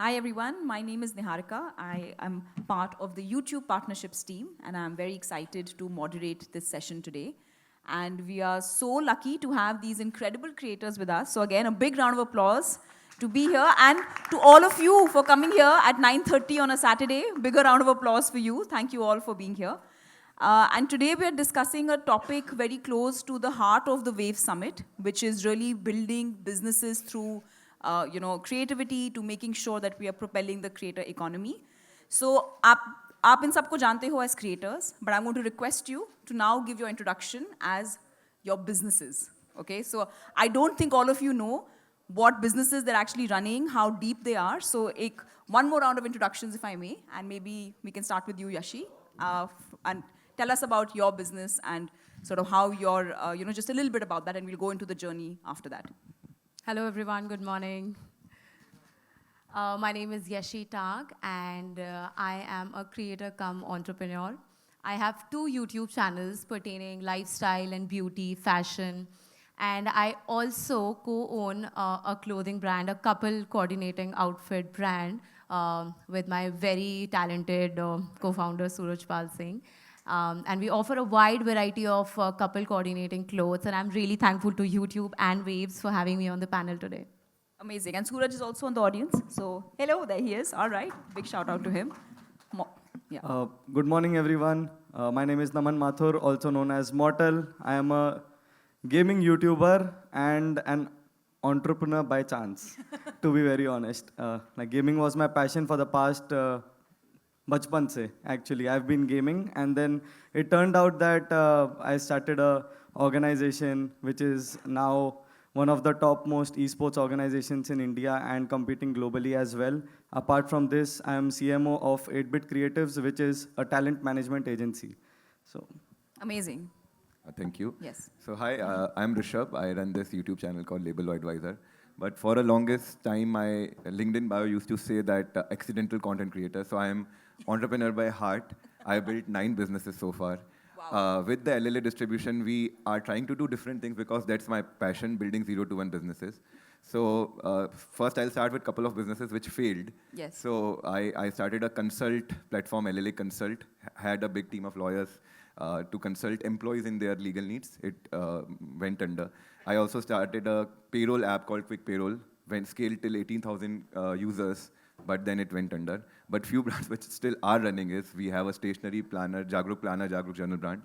Hi everyone, my name is Niharika. I am part of the YouTube partnerships team and I'm very excited to moderate this session today. And we are so lucky to have these incredible creators with us. So again, a big round of applause to be here and to all of you for coming here at 9:30 on a Saturday. Bigger round of applause for you. Thank you all for being here. And today we are discussing a topic very close to the heart of the WAVE Summit, which is really building businesses through creativity to making sure that we are propelling the creator economy. So आप इन सबको जानते हो as creators, but I'm going to request you to now give your introduction as your businesses. Okay, so I don't think all of you know what businesses they're actually running, how deep they are. So one more round of introductions, if I may, and maybe we can start with you, Yashi, and tell us about your business and sort of how you're, just a little bit about that, and we'll go into the journey after that. Hello everyone, good morning. My name is Yashi Tag and I am a creator cum entrepreneur. I have two YouTube channels pertaining lifestyle and beauty, fashion, and I also co-own a clothing brand, a couple coordinating outfit brand with my very talented co-founder Suraj Pal Singh. And we offer a wide variety of couple coordinating clothes, and I'm really thankful to YouTube and Waves for having me on the panel today. Amazing. And Suraj is also in the audience. So, hello, there he is. All right. Big shout out to him. Good morning, everyone. My name is Naman Mathur, also known as Mortal. I am a gaming YouTuber and an entrepreneur by chance, to be very honest. Gaming was my passion for the past bachpan se, actually. I've been gaming, and then it turned out that I started a organization which is now one of the topmost esports organizations in India and competing globally as well. Apart from this, I am CMO of 8-Bit Creatives, which is a talent management agency. So, amazing. Thank you. Yes. So hi, I'm Rishabh. I run this YouTube channel called Label Advisor. But for the longest time, my LinkedIn bio used to say that accidental content creator. So I am entrepreneur by heart. I built 9 businesses so far. Wow. With the LLA distribution, we are trying to do different things because that's my passion, building 0 to 1 businesses. So first I'll start with a couple of businesses which failed. Yes. So I started a consult platform, LLA Consult, had a big team of lawyers to consult employees in their legal needs. It went under. I also started a payroll app called Quick Payroll, went scaled till 18,000 users, but then it went under. But few brands which still are running is, we have a stationery planner, Jagruk Journal brand.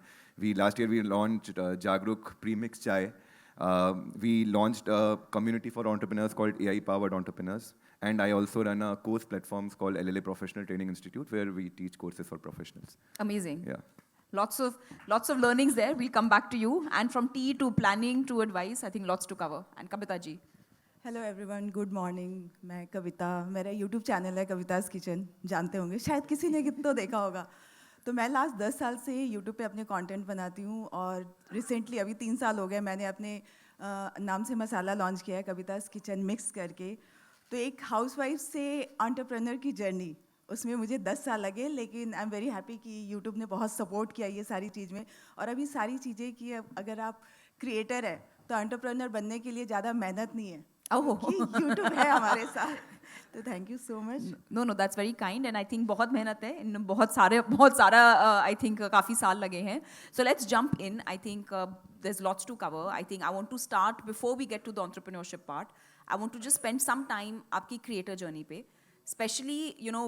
Last year we launched Jagruk Premix Chai. We launched a community for entrepreneurs called AI Powered Entrepreneurs. And I also run a course platforms called LLA Professional Training Institute, where we teach courses for professionals. Amazing. Yeah. Lots of learnings there. We'll come back to you. And from tea to planning to advice, I think lots to cover. And Kavita ji. Hello everyone, good morning. मैं कविता, मेरा YouTube channel है Kavita's kitchen, जानते होंगे शायद, किसी ने तो देखा होगा. तो मैं लास्ट 10 साल से यूट्यूब पे अपने कंटेंट बनाती हूँ और रिसेंटली अभी 3 साल हो गए मैंने अपने नाम से मसाला लॉन्च किया है, कविताज़ किचन मिक्स करके. तो एक हाउसवाइफ से एंटरप्रेन्योर की जर्नी, उसमें मुझे 10 साल लगे, लेकिन आई एम वेरी हैप्पी कि यूट्यूब ने बहुत सपोर्ट किया ये सारी चीज़ में. और अभी सारी चीज़ें कि अगर आप क्रिएटर है तो एंटरप्रेन्योर बनने के लिए ज़्यादा मेहनत नहीं है. YouTube है हमारे साथ. तो thank you so much. No that's very kind and I think बहुत मेहनत है, इन बहुत सारा आई थिंक काफ़ी साल लगे हैं. So let's jump in. I think there's lots to cover. I think I want to start, before we get to the entrepreneurship part, I want to just spend some time आपकी creator journey पे. Especially,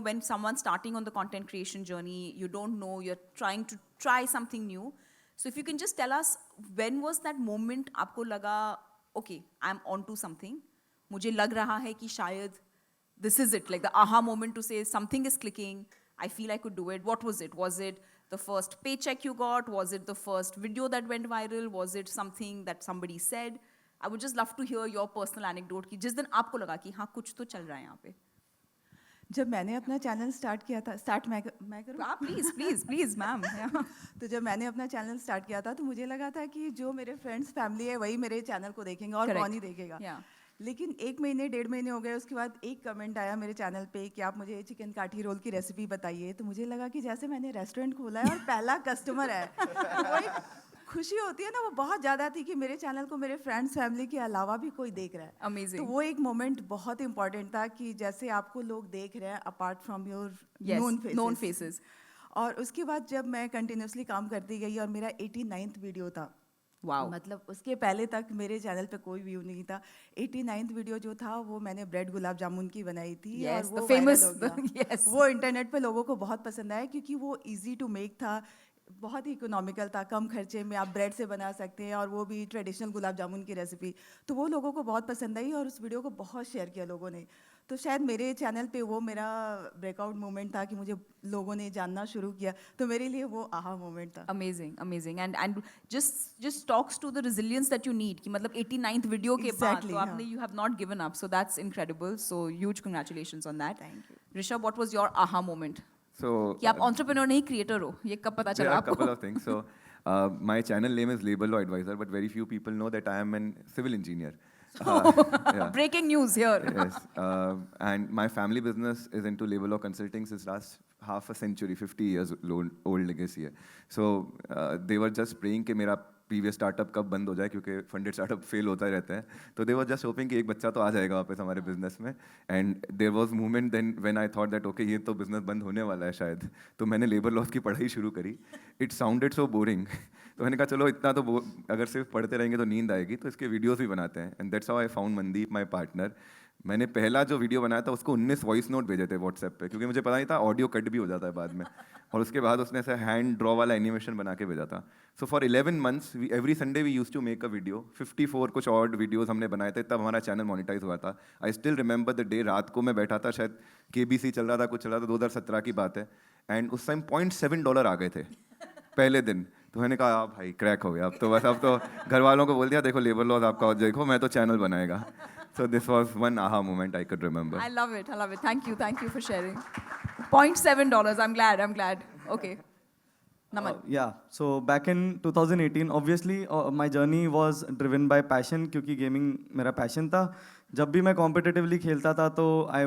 when someone's starting on the content creation journey, you don't know, you're trying to try something new. So if you can just tell us, when was that moment आपको लगा, okay, I'm onto something. मुझे लग रहा है कि शायद this is it, like the aha moment to say something is clicking, I feel I could do it. What was it? Was it the first paycheck you got? Was it the first video that went viral? Was it something that somebody said? I would just love to hear your personal anecdote कि जिस दिन आपको लगा कि हाँ कुछ तो चल रहा है यहाँ पे. जब मैंने अपना चैनल स्टार्ट किया था, मैं करूँ? आप प्लीज़ मैम. तो जब मैंने अपना चैनल स्टार्ट किया था तो मुझे लगा था कि जो मेरे फ्रेंड्स फैमिली है वही मेरे चैनल को देखेंगे और कौन ही देखेगा. लेकिन 1 महीने 1.5 महीने हो गए, उसके बाद एक कमेंट आया मेरे चैनल पे कि आप मुझे चिकन काठी रोल की रेसिपी बताइए. तो मुझे लगा कि जैसे मैंने रेस्टोरेंट खोला है और पहला कस्टमर है, वो एक खुशी होती है ना वो बहुत ज़्यादा थी कि मेरे चैनल को मेरे फ्रेंड्स फैमिली के अलावा भी कोई देख रहा है। Amazing. तो वो एक मोमेंट बहुत इंपॉर्टेंट था कि जैसे आपको लोग देख रहे हैं apart from your Yes, known faces. known faces. और उसके बाद जब मैं कंटिन्यूसली काम करती गई और मेरा 89th वीडियो था, Wow. मतलब उसके पहले तक मेरे चैनल पे कोई व्यू नहीं था। 89th वीडियो जो था वो मैंने ब्रेड गुलाब जामुन की बनाई थी Yes, और वो the famous- वायरल हो गया। yes. वो इंटरनेट पे लोगों को बहुत पसंद आया क्योंकि वो इजी टू मेक था, बहुत ही इकोनॉमिकल था, कम खर्चे में आप ब्रेड से बना सकते हैं और वो भी ट्रेडिशनल गुलाब जामुन की रेसिपी। तो वो लोगों को बहुत पसंद आई और उस वीडियो को बहुत शेयर किया लोगों ने। तो शायद मेरे चैनल पे वो मेरा ब्रेकआउट मोमेंट था कि मुझे लोगों ने जानना शुरू किया, तो मेरे लिए वो आहा मोमेंट था। Amazing, amazing, and just talks to the resilience that you need. कि मतलब 89th video के बाद Exactly, तो आपने हाँ. you have not given up, so that's incredible. So huge congratulations on that. Thank you. Rishabh, what was your aha moment? So कि आप entrepreneur नहीं creator हो, ये कब पता there चला are a couple आपको? of things. So my channel name is Labor Law Advisor, but very few people know that I am an civil engineer. Yeah. Breaking news here. Yes, and my family business is into labor law consulting since last half a century, 50 years old legacy है. So they were just praying कि मेरा previous startup कब बंद हो जाए क्योंकि funded startup fail होता ही रहता है. तो they were just hoping कि एक बच्चा तो आ जाएगा वापस हमारे business में. And there was moment then when I thought that okay ये तो business बंद होने वाला है शायद. तो मैंने labor laws की पढ़ाई शुरू करी. It sounded so boring. तो मैंने कहा चलो इतना तो अगर सिर्फ पढ़ते रहेंगे तो नींद आएगी तो इसके वीडियोस भी बनाते हैं and that's how I found Mandeep my partner. मैंने पहला जो वीडियो बनाया था उसको 19 वॉइस नोट भेजे थे व्हाट्सएप पे क्योंकि मुझे पता नहीं था ऑडियो कट भी हो जाता है बाद में और उसके बाद उसने ऐसा हैंड ड्रॉ वाला एनिमेशन बना के भेजा था. So for 11 months every Sunday we use to make a video. 54 कुछ ऑड वीडियोस हमने बनाए थे, तब हमारा चैनल मोनेटाइज हुआ था. I still remember the day, रात को मैं बैठा था, शायद KBC चल रहा था, कुछ चल रहा था, 2017 की बात है एंड उस टाइम $0.7 आ गए थे पहले दिन. तो मैंने कहा भाई क्रैक हो गया अब तो, बस अब तो घर वालों को बोल दिया देखो लेबर लॉज आपका देखो, मैं तो चैनल बनाएगा. So this was one aha moment I could remember. I love it. I love it. Thank you for sharing. $0.7. I'm glad. Okay. Naman. Yeah, so back in 2018, obviously my journey was driven by passion क्योंकि gaming मेरा passion था. जब भी मैं competitively खेलता था तो I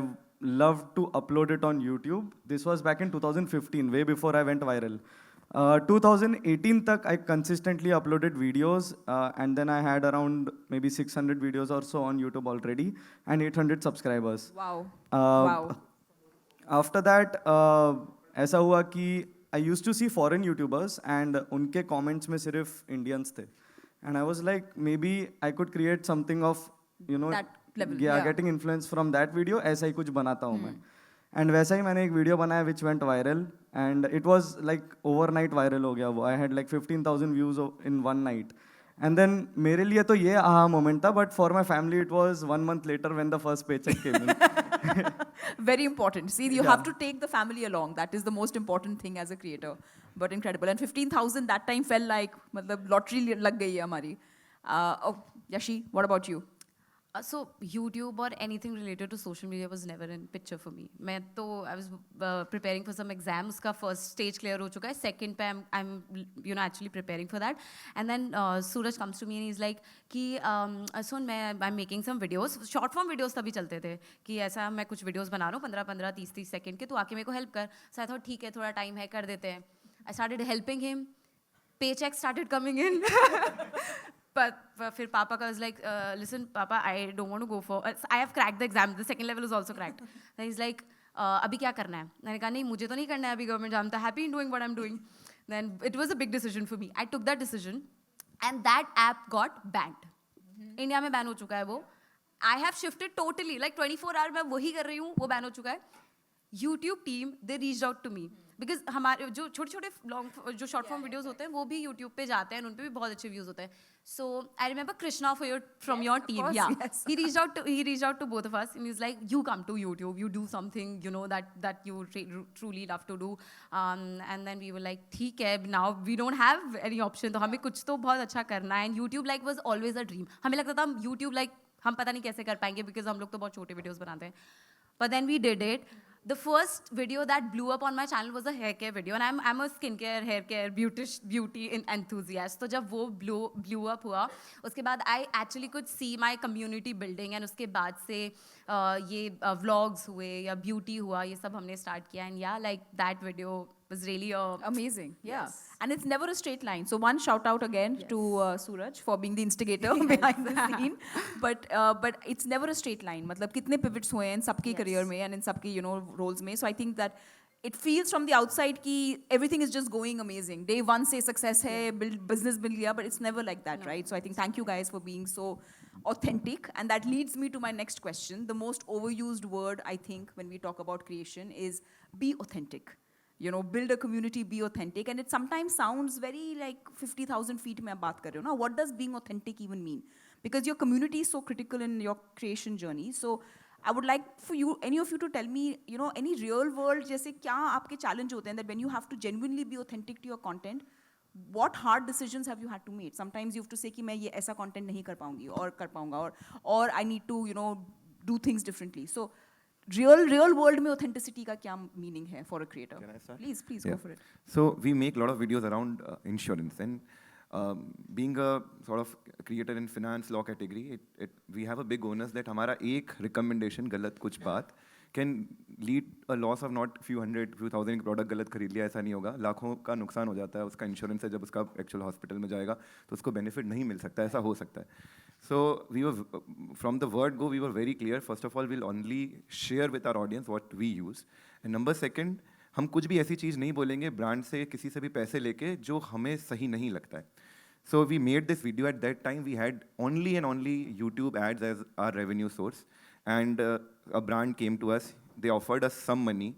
loved to upload it on YouTube. This was back in 2015, way before I went viral. 2018 तक I consistently uploaded videos and then I had around maybe 600 videos or so on YouTube already and 800 subscribers. Wow. Uh, Wow. After that ऐसा हुआ कि I used to see foreign YouTubers and उनके comments में सिर्फ Indians थे and I was like maybe I could create something of you know That level, yeah, yeah. getting influence from that video. ऐसा ही कुछ बनाता हूँ मैं. एंड वैसा ही मैंने एक वीडियो बनाया which went viral and it was like overnight viral हो गया वो. I had like 15,000 views in one night. And then मेरे लिए तो ये aha moment था, but for my family it was 1 month later when the first paycheck came in. Very important. See, you Yeah. have to take the family along. That is the most important thing as a creator. But incredible. And 15,000 that time felt like मतलब lottery लग गई है हमारी. Oh, Yashi, what about you? So YouTube or anything related to social media was never in picture for me. मैं तो I was preparing for some exam. उसका first stage clear हो चुका है. Second पे I'm you know actually preparing for that. And then Suraj comes to me and he's like कि सुन I'm making some videos. Short form videos तभी चलते थे कि ऐसा मैं कुछ videos बना रहा हूँ 15-15 30-30 सेकंड के, तो आके मेरे को help कर. So I thought ठीक है थोड़ा time है कर देते हैं. I started helping him. Paycheck started coming in. But फिर पापा का was like, listen पापा, I don't want to go for, I have cracked the exam, the second level is also cracked. Then he's like, अभी क्या करना है? मैंने कहा नहीं मुझे तो नहीं करना है अभी government job, I'm happy in doing what I'm doing. Then it was a big decision for me. I took that decision and that app got banned. India में बैन हो चुका है वो. I have shifted totally, like 24 hour मैं वही कर रही हूँ, वो बैन हो चुका है. YouTube team, they reached out to me. Because हमारे जो छोटे छोटे लॉन्ग जो शॉर्ट फॉर्म वीडियोस होते हैं वो भी यूट्यूब पे जाते हैं उन पे भी बहुत अच्छे व्यूज होते हैं. So I remember Krishna from your team, yeah he reached out to both of us and is like you come to YouTube, you do something you know that you truly love to do. And then we were like ठीक है now we don't have any option, तो हमें कुछ तो बहुत अच्छा करना है. And YouTube like was always a dream. हमें लगता था यूट्यूब लाइक हम पता नहीं कैसे कर पाएंगे बिकॉज हम लोग तो बहुत छोटे वीडियोज बनाते हैं. But then we did it. The first video that blew up on my channel was a hair care video, and I'm a skincare, hair care, beauty enthusiast. तो जब वो blew up हुआ, उसके बाद I actually could see my community building, and उसके बाद से ये vlogs हुए या beauty हुआ, ये सब हमने start किया, and yeah, like that video it was really a Amazing, yeah. Yes. And it's never a straight line. So one shout out again to Suraj for being the instigator behind the scene. But it's never a straight line. मतलब कितने pivots हुए हैं इन सबके career में and in सबके roles में. So I think that it feels from the outside कि everything is just going amazing. Day one से success है, business मिल गया, but it's never like that, right? So I think thank you guys for being so authentic. And that leads me to my next question. The most overused word, I think, when we talk about creation is be authentic. Build a community, be authentic. And it sometimes sounds very like 50,000 feet mein aap baat kar rahe ho na. What does being authentic even mean? Because your community is so critical in your creation journey. So I would like for you, any of you to tell me, any real world जैसे क्या आपके challenge होते हैं that when you have to genuinely be authentic to your content, what hard decisions have you had to make? Sometimes you have to say कि मैं ये ऐसा content नहीं कर पाऊंगी और कर पाऊंगा or I need to, do things differently. So real world में authenticity का क्या meaning है for a creator? Can I start? Please Yeah. go for it. So we make a lot of videos around insurance, and being a sort of creator in finance law category, we have a big onus that हमारा एक recommendation गलत कुछ बात can lead a loss of not few hundred, few thousand product गलत खरीद लिया ऐसा नहीं होगा, लाखों का नुकसान हो जाता है, उसका इंश्योरेंस है जब उसका एक्चुअल हॉस्पिटल में जाएगा तो उसको बेनिफिट नहीं मिल सकता, ऐसा हो सकता है. So we were from the word go we were very clear. First of all, we'll only share with our audience what we use, and number second, हम कुछ भी ऐसी चीज़ नहीं बोलेंगे ब्रांड से किसी से भी पैसे लेके जो हमें सही नहीं लगता है. So we made this video. At that time we had only and only YouTube ads as our revenue source, and a brand came to us. They offered us some money,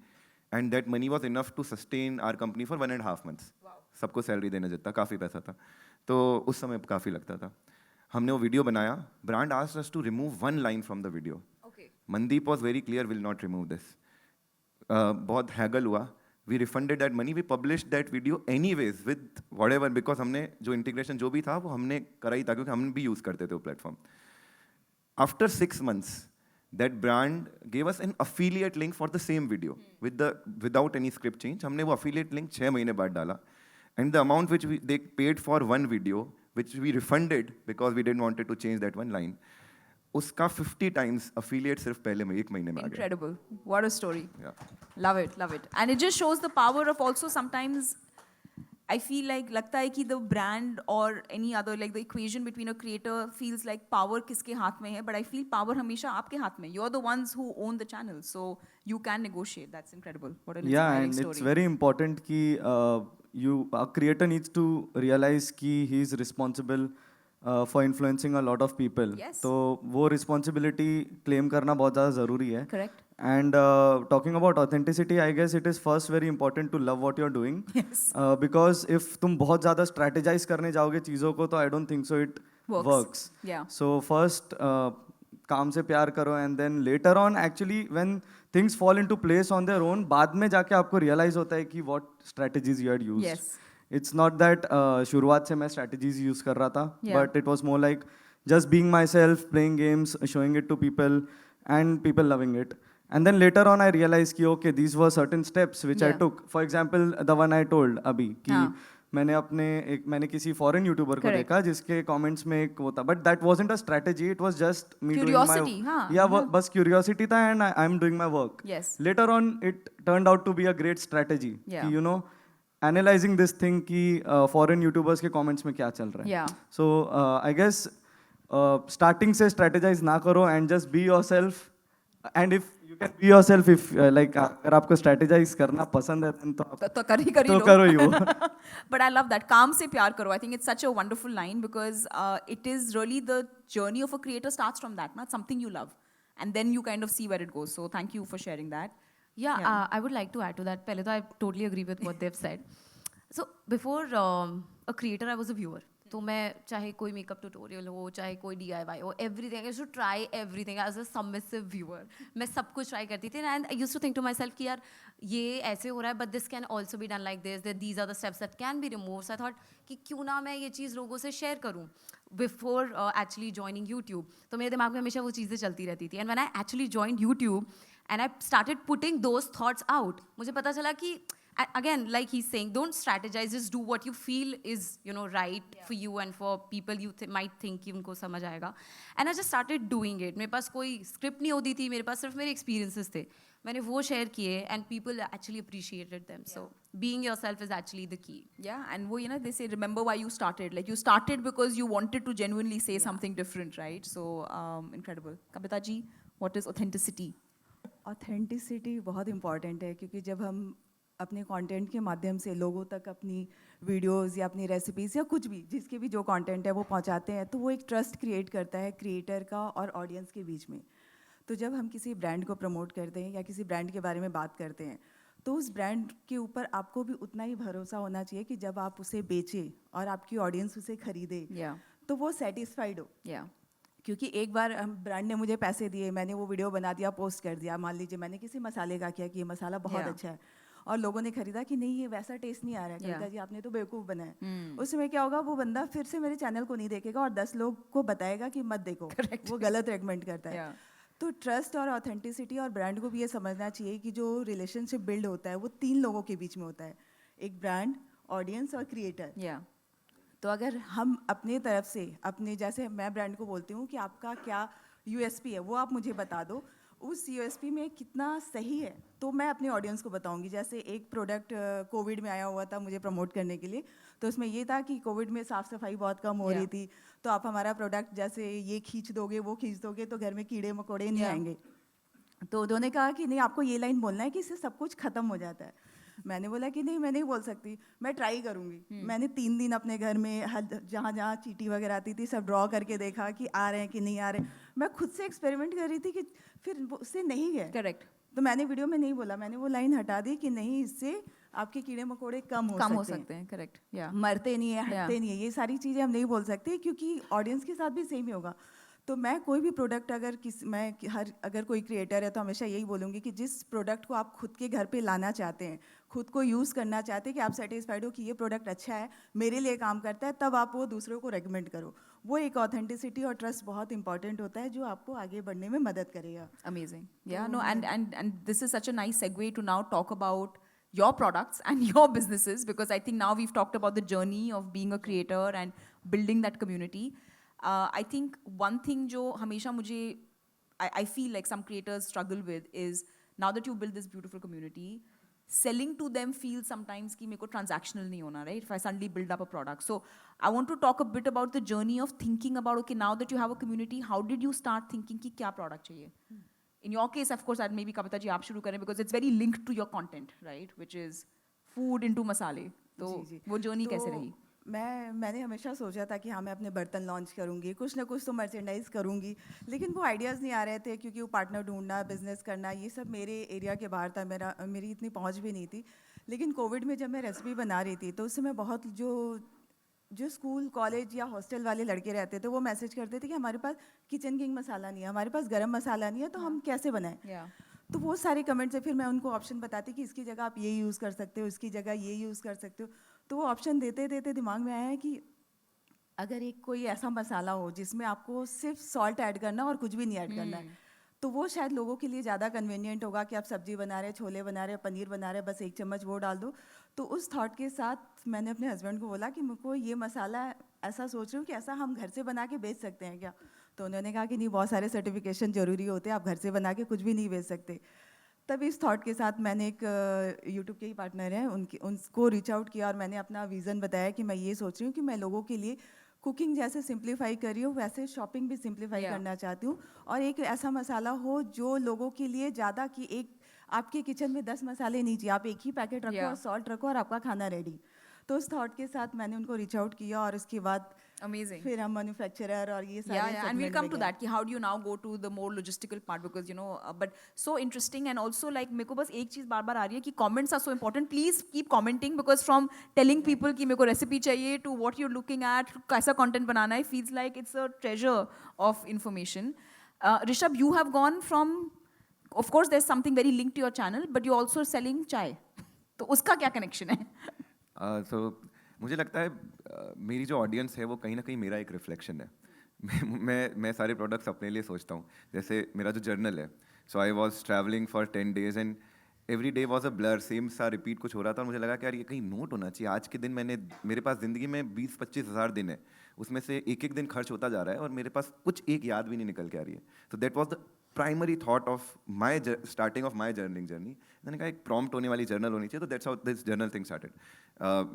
and that money was enough to sustain our company for 1.5 months. Wow. सबको salary देने जितना काफ़ी पैसा था, तो उस समय काफ़ी लगता था. हमने वो वीडियो बनाया. Brand asked us to remove one line from the video. Okay. Mandeep was very clear, will not remove this. बहुत हैगल हुआ. We refunded that money. We published that video anyways with whatever, because हमने जो integration जो भी था वो हमने करा ही था क्योंकि हम भी use करते थे वो platform. After 6 months, that brand gave us an affiliate link for the same video without any script change. हमने वो affiliate link 6 महीने बाद डाला, and the amount which they paid for one video, which we refunded because we didn't wanted to change that one line, उसका 50 times affiliate सिर्फ पहले में 1 महीने में आ गया. Incredible. What a story. Yeah. Love it. And it just shows the power of also sometimes, I feel like लगता है कि the brand or any other, like the equation between a creator feels like power किसके हाथ में है, but I feel power हमेशा आपके हाथ में. You're the ones who own the channel, so you can negotiate. That's incredible. What an Yeah, inspiring and story. it's very important कि a creator needs to realize कि he is responsible for influencing a lot of people. Yes. तो वो responsibility claim करना बहुत ज़्यादा ज़रूरी है. Correct. And talking about authenticity, I guess it is first very important to love what you're doing. Yes. Because if तुम बहुत ज़्यादा strategize करने जाओगे चीज़ों को तो I don't think so it works. Yeah. So first काम से प्यार करो, and then later on actually when things fall into place on their own, बाद में जाके आपको realize होता है कि what strategies you had used. Yes. It's not that शुरुआत से मैं strategies use कर रहा था, Yeah. but it was more like just being myself, playing games, showing it to people, and people loving it. And then later on I realized कि okay, these were certain steps which I Yeah. took. For example, the one I told अभी कि हाँ. मैंने किसी foreign YouTuber को Correct. देखा जिसके comments में एक वो था, but that wasn't a strategy, it was just me doing Curiosity, हाँ, या हाँ. बस क्यूरियोसिटी था and I am doing my work. Yes. Later on it turned out to be a great strategy Yeah. कि एनालाइजिंग दिस थिंग कि foreign YouTubers के comments में क्या चल रहा है. Yeah. So I guess starting से स्ट्रेटेजाइज ना करो and just be yourself. And if you can be yourself, if like अगर आपको स्ट्रेटेजाइज करना पसंद है तो आप तो कर ही तो लो. करो ही वो. But I love that. काम से प्यार करो. I think it's such a wonderful line because it is really the journey of a creator starts from that, not something you love. And then you kind of see where it goes. So thank you for sharing that. Yeah, Yeah. I would like to add to that. पहले तो I totally agree with what they've said. So before a creator, I was a viewer. तो मैं चाहे कोई makeup tutorial हो, चाहे कोई DIY हो, everything I should try everything as a submissive viewer. मैं सब कुछ ट्राई करती थी and I used to think to myself कि यार ये ऐसे हो रहा है, but this can also be done like this, these are the steps that can be remove. So I thought कि क्यों ना मैं ये चीज़ लोगों से शेयर करूँ बिफोर एक्चुअली जॉइनिंग यूट्यूब. तो मेरे दिमाग में हमेशा वो चीज़ें चलती रहती थी. And when I actually joined YouTube and I started putting those thoughts out, मुझे पता चला कि again, like he's saying, don't strategize, just do what you feel is, right for you and for people you might think कि उनको समझ आएगा. And I just started doing it. मेरे पास कोई script नहीं होती थी, मेरे पास सिर्फ मेरे experiences थे. मैंने वो share किए and people actually appreciated them. So being yourself is actually the key. Yeah, and they say, remember why you started. Like, you started because you wanted to genuinely say something different, right? So, incredible. Kavita ji, what is authenticity? Authenticity बहुत important है, क्योंकि जब हम अपने content के माध्यम से लोगों तक अपनी वीडियोस या अपनी रेसिपीज़ या कुछ भी, जिसके भी जो कंटेंट है वो पहुंचाते हैं, तो वो एक ट्रस्ट क्रिएट करता है क्रिएटर का और ऑडियंस के बीच में. तो जब हम किसी ब्रांड को प्रमोट करते हैं या किसी ब्रांड के बारे में बात करते हैं, तो उस ब्रांड के ऊपर आपको भी उतना ही भरोसा होना चाहिए कि जब आप उसे बेचें और आपकी ऑडियंस उसे खरीदे, Yeah, तो वो सेटिस्फाइड हो. yeah, क्योंकि एक बार ब्रांड ने मुझे पैसे दिए, मैंने वो वीडियो बना दिया, पोस्ट कर दिया, मान लीजिए मैंने किसी मसाले का किया कि ये मसाला बहुत Yeah. अच्छा है, और लोगों ने खरीदा कि नहीं ये वैसा टेस्ट नहीं आ रहा है, Yeah. कविता जी आपने तो बेवकूफ़ बनाया. उसमें क्या होगा, वो बंदा फिर से मेरे चैनल को नहीं देखेगा और 10 लोग को बताएगा कि मत देखो. वो गलत रेकमेंड करता है. yeah. तो ट्रस्ट और ऑथेंटिसिटी, और ब्रांड को भी ये समझना चाहिए कि जो रिलेशनशिप बिल्ड होता है वो 3 लोगों के बीच में होता है, एक ब्रांड, ऑडियंस और क्रिएटर. Yeah. तो अगर हम अपने तरफ से, अपने जैसे मैं ब्रांड को बोलती हूँ कि आपका क्या यूएसपी है वो आप मुझे बता दो, उस यूएसपी में कितना सही है, तो मैं अपने ऑडियंस को बताऊंगी. जैसे एक प्रोडक्ट कोविड में आया हुआ था मुझे प्रमोट करने के लिए, तो उसमें ये था कि कोविड में साफ़ सफाई बहुत कम हो रही थी, तो आप हमारा प्रोडक्ट जैसे ये खींच दोगे वो खींच दोगे तो घर में कीड़े मकोड़े नहीं आएंगे. तो उन्होंने कहा कि नहीं, आपको ये लाइन बोलना है कि इससे सब कुछ ख़त्म हो जाता है. मैंने बोला कि नहीं, मैं नहीं बोल सकती, मैं ट्राई करूँगी. मैंने 3 दिन अपने घर में जहाँ जहाँ चींटी वगैरह आती थी सब ड्रॉ करके देखा कि आ रहे हैं कि नहीं आ रहे. मैं खुद से एक्सपेरिमेंट कर रही थी कि फिर उससे नहीं गए. Correct. तो मैंने वीडियो में नहीं बोला, मैंने वो लाइन हटा दी कि नहीं, इससे आपके कीड़े मकोड़े कम हो सकते हैं. Correct. Yeah. मरते नहीं है, हटते Yeah. नहीं है, ये सारी चीज़ें हम नहीं बोल सकते, क्योंकि ऑडियंस के साथ भी सेम ही होगा. तो मैं कोई भी प्रोडक्ट अगर कोई क्रिएटर है तो हमेशा यही बोलूँगी कि जिस प्रोडक्ट को आप खुद के घर पे लाना चाहते हैं, खुद को यूज़ करना चाहते हैं, कि आप सेटिस्फाइड हो कि ये प्रोडक्ट अच्छा है, मेरे लिए काम करता है, तब आप वो दूसरों को रेकमेंड करो. वो एक ऑथेंटिसिटी और ट्रस्ट बहुत इंपॉर्टेंट होता है, जो आपको आगे बढ़ने में मदद करेगा. Amazing. Yeah, no, and this is such a nice segue to now talk about your products and your businesses, because I think now we've talked about the journey of being a creator and building that community. I think one thing जो हमेशा मुझे I feel like some creators struggle with is, now that you build this beautiful community, selling to them feels sometimes कि मेरे को transactional नहीं होना, right? If I suddenly build up a product. So I want to talk a bit about the journey of thinking about, okay, now that you have a community, how did you start thinking कि क्या product चाहिए? In your case, of course, maybe Kavita ji आप शुरू करें, because it's very linked to your content, right? Which is food into मसाले. तो जी. वो journey कैसे तो रही? मैंने हमेशा सोचा था कि हाँ, मैं अपने बर्तन लॉन्च करूँगी, कुछ ना कुछ तो मर्चेंडाइज करूँगी, लेकिन वो आइडियाज़ नहीं आ रहे थे, क्योंकि वो पार्टनर ढूंढना, बिजनेस करना, ये सब मेरे एरिया के बाहर था, मेरी इतनी पहुँच भी नहीं थी. लेकिन कोविड में जब मैं रेसिपी बना रही थी, तो उस समय बहुत जो स्कूल, कॉलेज या हॉस्टल वाले लड़के रहते थे, वो मैसेज करते थे कि हमारे पास किचन किंग मसाला नहीं है, हमारे पास गरम मसाला नहीं है, तो हम कैसे बनाएं. Yeah. तो वो सारे कमेंट से फिर मैं उनको ऑप्शन बताती कि इसकी जगह आप ये यूज़ कर सकते हो, इसकी जगह ये यूज़ कर सकते हो. तो वो ऑप्शन देते देते दिमाग में आया है कि अगर एक कोई ऐसा मसाला हो जिसमें आपको सिर्फ सॉल्ट ऐड करना और कुछ भी नहीं ऐड करना है, तो वो शायद लोगों के लिए ज़्यादा कन्वीनियंट होगा कि आप सब्जी बना रहे हैं, छोले बना रहे हैं, पनीर बना रहे हैं, बस 1 चम्मच वो डाल दो. तो उस थॉट के साथ मैंने अपने हस्बैंड को बोला कि मुझको ये मसाला ऐसा सोच रही हूँ कि ऐसा हम घर से बना के बेच सकते हैं क्या. तो उन्होंने कहा कि नहीं, बहुत सारे सर्टिफिकेशन ज़रूरी होते हैं, आप घर से बना के कुछ भी नहीं बेच सकते. तब इस थॉट के साथ मैंने एक यूट्यूब के ही पार्टनर हैं, उनको रीच आउट किया और मैंने अपना विज़न बताया कि मैं ये सोच रही हूँ कि मैं लोगों के लिए कुकिंग जैसे सिंप्लीफाई कर रही हूँ, वैसे शॉपिंग भी सिंप्लीफाई करना चाहती हूँ, और एक ऐसा मसाला हो जो लोगों के लिए ज़्यादा, कि एक आपके किचन में 10 मसाले नहीं चाहिए, आप एक ही पैकेट रखो और सॉल्ट रखो और आपका खाना रेडी. तो उस थॉट के साथ मैंने उनको रीच आउट किया, और उसके बाद Amazing. फिर हम मैन्युफैक्चरर और ये सारे Yeah, and we'll segment come में to गए. that. कि how do you now go to the more logistical part, because but so interesting, and also like मेरे को बस एक चीज़ बार-बार आ रही है कि comments are so important. Please keep commenting, because from telling people कि मेरे को recipe चाहिए to what you're looking at, कैसा content बनाना है, feels like it's a treasure of information. Rishabh, you have gone from, of course, there's something very linked to your channel, but you're also selling chai. तो उसका क्या connection है? So मुझे लगता है मेरी जो ऑडियंस है वो कहीं ना कहीं मेरा एक रिफ्लेक्शन है. मैं सारे प्रोडक्ट्स अपने लिए सोचता हूँ. जैसे मेरा जो जर्नल है, so I was travelling for 10 days, and every day was a blur, same सा रिपीट कुछ हो रहा था और मुझे लगा कि यार ये कहीं नोट होना चाहिए। आज के दिन मेरे पास ज़िंदगी में 20-25 हज़ार दिन है, उसमें से एक एक दिन खर्च होता जा रहा है और मेरे पास कुछ एक याद भी नहीं निकल के आ रही है। तो that was the primary thought of my starting of my journeying journey. मैंने कहा एक प्रॉम्प्ट होने वाली जर्नल होनी चाहिए, तो that's how this journal thing started.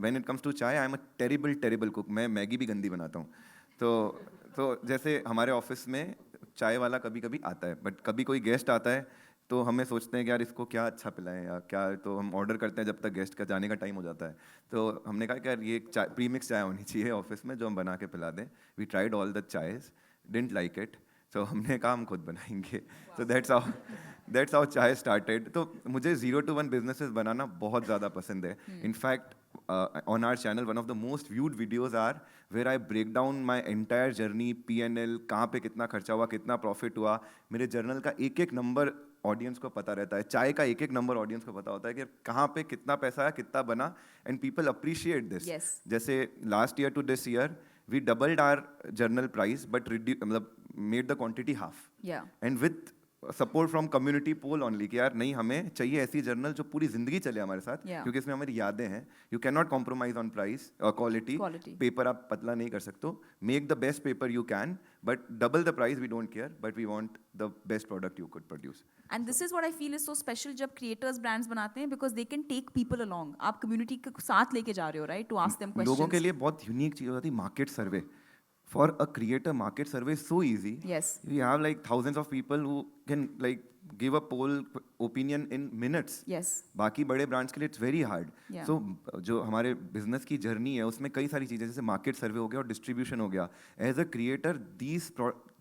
When it comes to chai, I am a terrible cook. मैं मैगी भी गंदी बनाता हूँ। तो जैसे हमारे ऑफिस में चाय वाला कभी कभी आता है, बट कभी कोई गेस्ट आता है तो हमें सोचते हैं कि यार इसको क्या अच्छा पिलाएं या क्या, तो हम ऑर्डर करते हैं जब तक गेस्ट का जाने का टाइम हो जाता है। तो हमने कहा कि यार ये चाय प्रीमिक्स चाय होनी चाहिए ऑफिस में जो हम बना के पिला दें। We tried all the chais, didn't like it, तो हमने कहा हम खुद बनाएंगे। तो दैट्स हाउ चाय स्टार्टेड। तो मुझे 0 to 1 बिजनेसेस बनाना बहुत ज़्यादा पसंद है। In fact on our channel, one of the most viewed videos are where I break down my entire journey, P&L, कहाँ पे कितना खर्चा हुआ, कितना प्रॉफिट हुआ। मेरे जर्नल का एक एक नंबर ऑडियंस को पता रहता है, चाय का एक एक नंबर ऑडियंस को पता होता है कि कहाँ पे कितना पैसा है, कितना बना, and people appreciate this. Yes. जैसे last year to this year we doubled our general price but मतलब made the quantity half, Yeah. And with support from community poll only कि यार नहीं, हमें चाहिए ऐसी जर्नल जो पूरी जिंदगी चले हमारे साथ, Yeah. क्योंकि इसमें हमारी यादें हैं। You can not compromise on price और क्वालिटी। Quality. पेपर आप पतला नहीं कर सकते, make the best paper you can, but double the price we don't care, but we want the best product you could produce. And this is what I feel is so special जब creators brands बनाते हैं, because they can take people along. आप community के साथ लेके जा रहे हो, right? To ask them questions. लोगों के लिए बहुत यूनिक चीज़ होती है market survey. For a creator market survey is so easy. Yes. You have like thousands of people who can like give a poll opinion in minutes. Yes. बाकी बड़े brands के लिए इट्स वेरी हार्ड। Yeah. सो जो हमारे business की journey है उसमें कई सारी चीज़ें, जैसे मार्केट सर्वे हो गया और डिस्ट्रीब्यूशन हो गया, as a creator these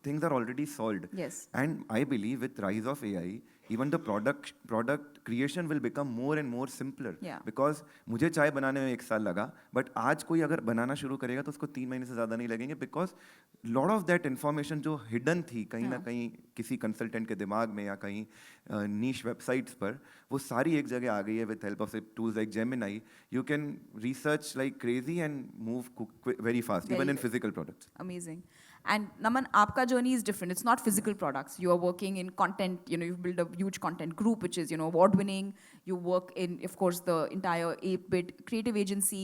things are already solved. Yes. And I believe with rise of AI, even the product creation will become more and more simpler. Yeah. Because मुझे चाय बनाने में 1 साल लगा, बट आज कोई अगर बनाना शुरू करेगा तो उसको 3 महीने से ज़्यादा नहीं लगेंगे, because lot of that information जो हिडन थी कहीं ना Yeah. कहीं किसी कंसल्टेंट के दिमाग में या कहीं नीश वेबसाइट्स पर, वो सारी एक जगह आ गई है with help of tools like Gemini. You can research like crazy and move very fast, Very even in good. Physical products. Amazing. And Naman, आपका journey is different. It's not physical products. You are working in content. You know, you've built a huge content group, which is, you know, award-winning. You work in, of course, the entire 8-bit creative agency,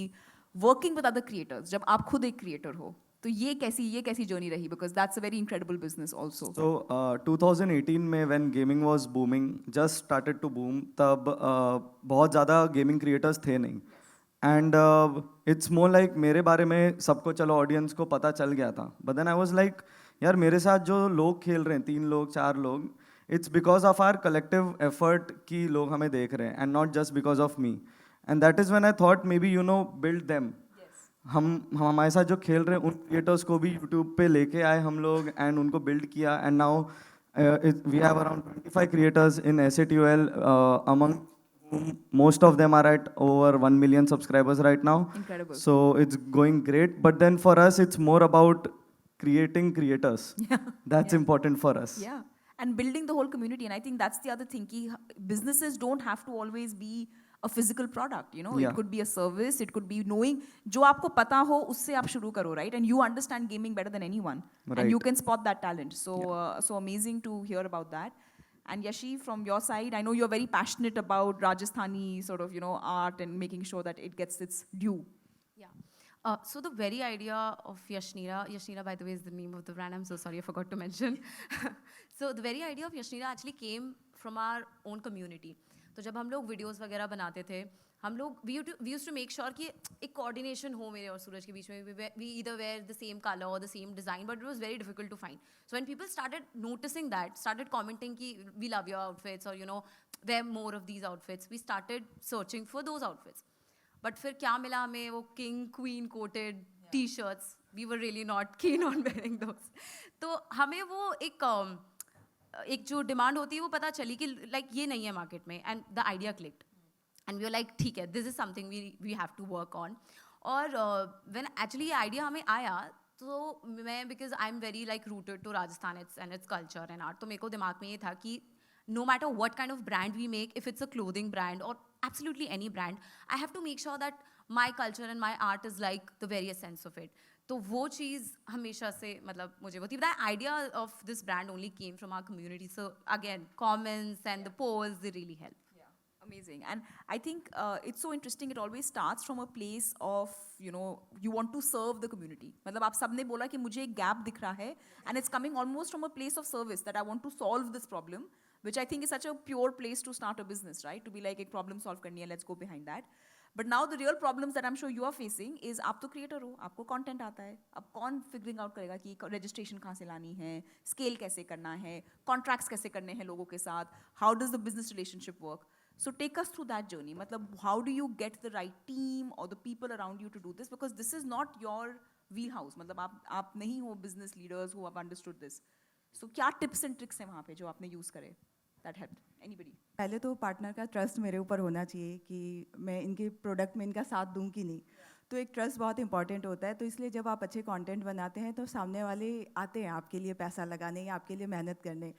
working with other creators. जब आप खुद एक creator हो, तो ये कैसी journey रही? Because that's a very incredible business also. So 2018 में when gaming was booming, just started to boom, तब बहुत ज़्यादा gaming creators थे नहीं, and it's more like मेरे बारे में सबको चलो ऑडियंस को पता चल गया था, but then I was like यार मेरे साथ जो लोग खेल रहे हैं 3 लोग 4 लोग, it's because of our collective effort कि लोग हमें देख रहे हैं and not just because of me, and that is when I thought maybe you know build them. हम हमारे साथ जो खेल रहे हैं उन क्रिएटर्स को भी यूट्यूब पे लेके आए हम लोग एंड उनको बिल्ड किया, and now we have around 25 creators in SATOL, among whom most of them are at over 1 million subscribers right now. Incredible. So it's going great, but then for us it's more about creating creators. That's Yeah. important for us. Yeah. And building the whole community. And I think that's the other thing. Ki businesses don't have to always be a physical product, you know. Yeah. It could be a service, it could be knowing जो आपको पता हो उससे आप शुरू करो, right? And you understand gaming better than anyone. And you Right. can spot that talent. So so amazing to hear about that. And Yashi, from your side, I know you're very passionate about Rajasthani sort of, you know, art and making sure that it gets its due. Yeah. So the very idea of Yashnira, by the way, is the name of the brand. I'm so sorry, I forgot to mention. So the very idea of Yashnira actually came from our own community. तो जब हम लोग videos वगैरह बनाते थे, हम लोग we used to make sure कि एक कोऑर्डिनेशन हो मेरे और सूरज के बीच में. We either wear the same colour और the same design, but it was very difficult to find. So when people started noticing that, started commenting कि वी लव योर आउटफिट्स और you know wear more of these outfits, we started searching for those outfits. But फिर क्या मिला हमें, वो king queen coated T shirts. We were really not keen on wearing those. तो हमें वो एक जो डिमांड होती है वो पता चली कि लाइक ये नहीं है मार्केट में, and the idea clicked and we are like ठीक है, this is something we have to work on. और व्हेन एक्चुअली ये आइडिया हमें आया तो मैं, because I am very like rooted to Rajasthan and its culture and art, तो मेरे को दिमाग में ये था कि no matter what kind of brand we make, if it's a clothing brand or absolutely any brand, I have to make sure that my culture and my art is like the very essence of it. तो वो चीज़ हमेशा से मतलब मुझे वो थी. But the idea of this brand only came from our community. So again, comments and the polls, they really help. Amazing. And I think it's so interesting. It always starts from a place of, you want to serve the community. मतलब आप सबने बोला कि मुझे एक gap दिख रहा है, and it's coming almost from a place of service that I want to solve this problem, which I think is such a pure place to start a business, right? To be like एक problem solve करनी है, let's go behind that. But now the real problems that I'm sure you are facing is आप तो creator हो, आपको content आता है, अब कौन figuring out करेगा कि registration कहाँ से लानी है, scale कैसे करना है, contracts कैसे करने हैं लोगों के साथ, how does the business relationship work? So take us through that journey. मतलब how do you get the right team or the people around you to do this? Because this is not your wheelhouse. मतलब आप नहीं हो business leaders who have understood this. So क्या tips and tricks हैं वहाँ पे जो आपने use करे? That helped. Anybody? पहले तो पार्टनर का ट्रस्ट मेरे ऊपर होना चाहिए कि मैं इनके प्रोडक्ट में इनका साथ दूं कि नहीं। तो एक ट्रस्ट बहुत इंपॉर्टेंट होता है, तो इसलिए जब आप अच्छे कंटेंट बनाते हैं तो सामने वाले आते हैं आपके लिए पैसा लगाने या आपके लिए मेहनत करने।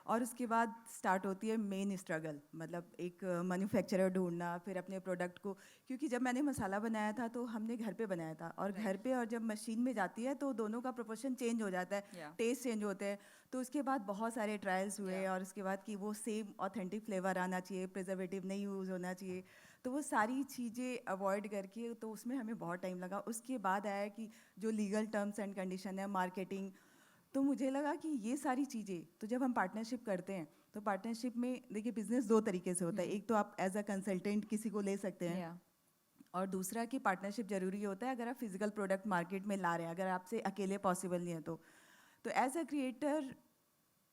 और उसके बाद स्टार्ट होती है मेन स्ट्रगल, मतलब एक मैन्युफैक्चरर ढूंढना, फिर अपने प्रोडक्ट को, क्योंकि जब मैंने मसाला बनाया था तो हमने घर पे बनाया था, और घर पे और जब मशीन में जाती है तो दोनों का प्रोपोर्शन चेंज हो जाता है, टेस्ट चेंज होते हैं। तो उसके बाद बहुत सारे ट्रायल्स हुए, और उसके बाद कि वो सेम ऑथेंटिक फ्लेवर आना चाहिए, प्रिजर्वेटिव नहीं यूज़ होना चाहिए, तो वो सारी चीज़ें अवॉइड करके तो उसमें हमें बहुत टाइम लगा। उसके बाद आया कि जो लीगल टर्म्स एंड कंडीशन है, मार्केटिंग, तो मुझे लगा कि ये सारी चीज़ें, तो जब हम पार्टनरशिप करते हैं तो पार्टनरशिप में देखिए बिजनेस दो तरीके से होता है, एक तो आप एज अ कंसल्टेंट किसी को ले सकते हैं, और दूसरा कि पार्टनरशिप जरूरी होता है अगर आप फिजिकल प्रोडक्ट मार्केट में ला रहे हैं, अगर आपसे अकेले पॉसिबल नहीं है तो एज अ क्रिएटर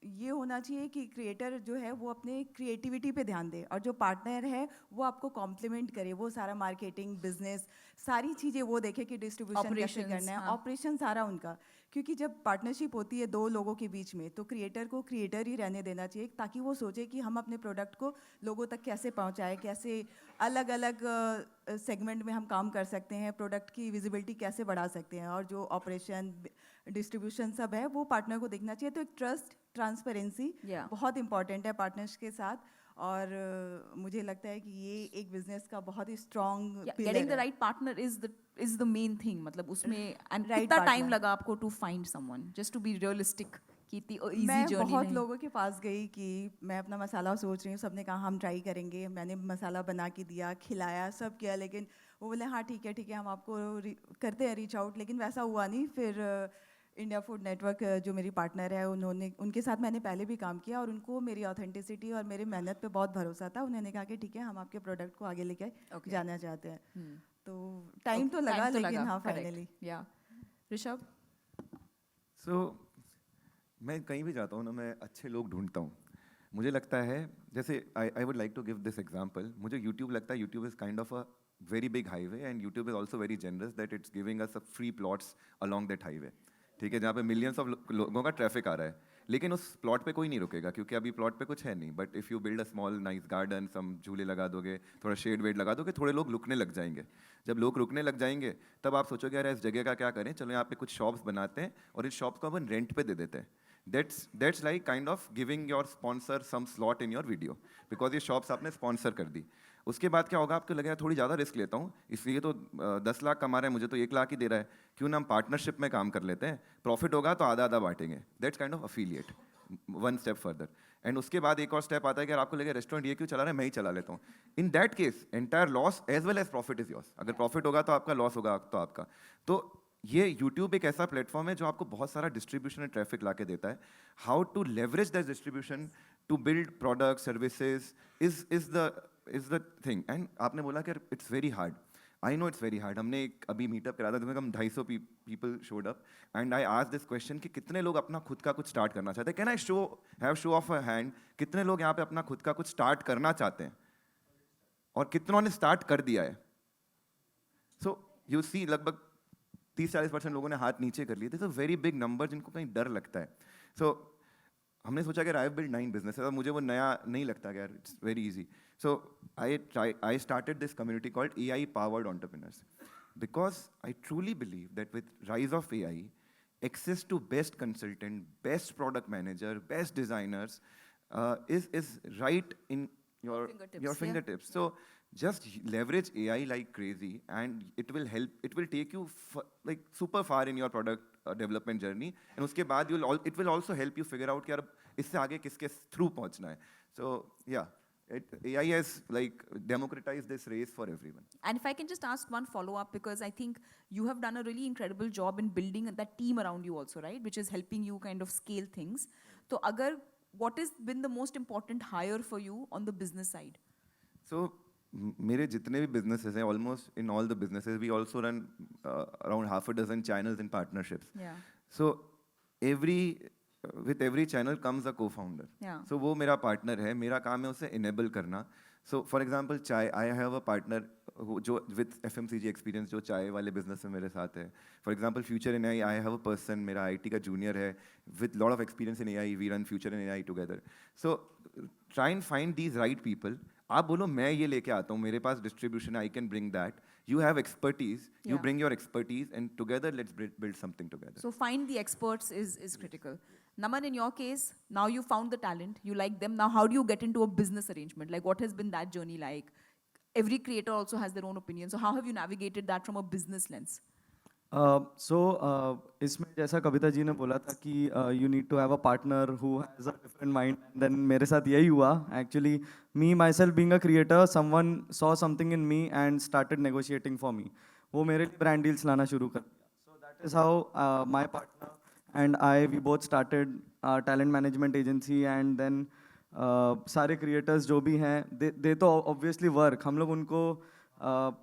ये होना चाहिए कि क्रिएटर जो है वो अपने क्रिएटिविटी पे ध्यान दे, और जो पार्टनर है वो आपको कॉम्प्लीमेंट करे, वो सारा मार्केटिंग, बिजनेस, सारी चीज़ें वो देखे कि डिस्ट्रीब्यूशन कैसे करना है, ऑपरेशन सारा उनका। क्योंकि जब पार्टनरशिप होती है दो लोगों के बीच में तो क्रिएटर को क्रिएटर ही रहने देना चाहिए, ताकि वो सोचे कि हम अपने प्रोडक्ट को लोगों तक कैसे पहुंचाएं, कैसे अलग अलग सेगमेंट में हम काम कर सकते हैं, प्रोडक्ट की विजिबिलिटी कैसे बढ़ा सकते हैं, और जो ऑपरेशन, डिस्ट्रीब्यूशन सब है वो पार्टनर को देखना चाहिए। तो एक ट्रस्ट, ट्रांसपेरेंसी बहुत इंपॉर्टेंट है पार्टनर्स के साथ, और मुझे लगता है कि ये एक बिजनेस का बहुत ही strong getting the right partner is the main thing. मतलब उसमें एंड कितना टाइम लगा आपको to find someone, just to be realistic कि इतनी इजी जर्नी नहीं? मैं बहुत लोगों के पास गई कि मैं अपना मसाला सोच रही हूँ, सबने कहा हम ट्राई करेंगे, मैंने मसाला बना के दिया, खिलाया, सब किया, लेकिन वो बोले हाँ ठीक है हम आपको करते हैं रीच आउट, लेकिन वैसा हुआ नहीं। फिर इंडिया फूड नेटवर्क जो मेरी पार्टनर है, उनके साथ मैंने पहले भी काम किया, और उनको मेरी ऑथेंटिसिटी और मेरी मेहनत पे बहुत भरोसा था। उन्होंने कहा कि ठीक है हम आपके प्रोडक्ट को आगे लेके जाना चाहते हैं। तो टाइम तो लगा, लेकिन हाँ फाइनली। ऋषभ? सो मैं कहीं भी जाता हूँ ना, मैं अच्छे लोग ढूंढता हूँ। मुझे लगता है जैसे I would like to give this example. मुझे यूट्यूब लगता है YouTube is kind of a very big highway, and YouTube is also very generous that it's giving us free plots along that highway, ठीक है, जहाँ पे millions of लोगों का traffic आ रहा है, लेकिन उस प्लॉट पे कोई नहीं रुकेगा क्योंकि अभी प्लॉट पे कुछ है नहीं। But if you build a small nice garden, some झूले लगा दोगे, थोड़ा शेड वेड लगा दोगे, थोड़े लोग रुकने लग जाएंगे। जब लोग रुकने लग जाएंगे तब आप सोचोगे यार इस जगह का क्या करें, चलो यहाँ पे कुछ शॉप्स बनाते हैं और इस शॉप्स को अपन रेंट पे दे देते हैं। That's like kind of giving your sponsor some slot in your video, because ये शॉप्स आपने स्पॉन्सर कर दी। उसके बाद क्या होगा, आपको लगेगा थोड़ी ज़्यादा रिस्क लेता हूँ, इसलिए तो 10 लाख कमा रहा है, मुझे तो 1 लाख ही दे रहा है, क्यों ना हम पार्टनरशिप में काम कर लेते हैं, प्रॉफिट होगा तो आधा आधा बांटेंगे। That's kind of affiliate, one step further. And उसके बाद एक और स्टेप आता है कि अगर आपको लगे रेस्टोरेंट ये क्यों चला रहा है, मैं ही चला लेता हूँ। In that case entire loss as well as profit is yours. अगर प्रॉफिट होगा तो आपका, लॉस होगा तो आपका। तो ये यूट्यूब एक ऐसा प्लेटफॉर्म है जो आपको बहुत सारा डिस्ट्रीब्यूशन एंड ट्रैफिक ला के देता है। How to leverage that distribution to build product services is the thing. And आपने बोला कि it's very hard, I know it's very hard. हमने एक अभी मीटअप करा था जिसमें हम 250 people showed up, and I asked this question कि कितने लोग अपना खुद का कुछ स्टार्ट करना चाहते हैं। Can I have show of a hand, कितने लोग यहाँ पे अपना खुद का कुछ स्टार्ट करना चाहते हैं और कितनों ने स्टार्ट कर दिया है? सो यू सी लगभग 30-40% लोगों ने हाथ नीचे कर लिए थे। तो वेरी बिग नंबर जिनको कहीं डर लगता है। सो हमने सोचा कि आई बिल्ड 9 बिजनेस, मुझे वो नया नहीं लगता यार, it's very easy. So I started this community called AI powered entrepreneurs, because I truly believe that with rise of AI, access to best consultant, best product manager, best designers is right in your fingertips. So just leverage AI like crazy, and it will help. It will take you like super far in your product development journey. And उसके बाद it will also help you figure out कि यार इससे आगे किसके through पहुंचना है. So yeah, AI has like democratized this race for everyone. And if I can just ask one follow-up, because I think you have done a really incredible job in building that team around you also, right? Which is helping you kind of scale things. So agar, what has been the most important hire for you on the business side? So मेरे जितने भी businesses हैं, almost in all the businesses, we also run around half a dozen channels and partnerships. Yeah. So with every channel comes a co-founder. Yeah. So वो मेरा partner है, मेरा काम है उसे enable करना. So for example, चाय, I have a partner जो with FMCG experience जो चाय वाले business में मेरे साथ है. For example, Future in AI, I have a person, मेरा IT का junior है, with lot of experience in AI, we run Future in AI together. So try and find these right people. आप बोलो मैं ये लेके आता हूँ, मेरे पास distribution, I can bring that. You have expertise, you Yeah. bring your expertise, and together let's build something together. So find the experts is critical. Naman, in your case, now you found the talent, you like them. Now, how do you get into a business arrangement? Like, what has been that journey like? Every creator also has their own opinion. So how have you navigated that from a business lens? इसमें जैसा कविता जी ने बोला था कि you need to have a partner who has a different mind, then मेरे साथ यही हुआ actually. Me myself being a creator, someone saw something in me and started negotiating for me. वो मेरे लिए ब्रांड डील्स लाना शुरू कर दिया. So that is how my partner and I we both started talent management agency. And then सारे creators जो भी हैं दे तो ऑब्वियसली वर्क, हम लोग उनको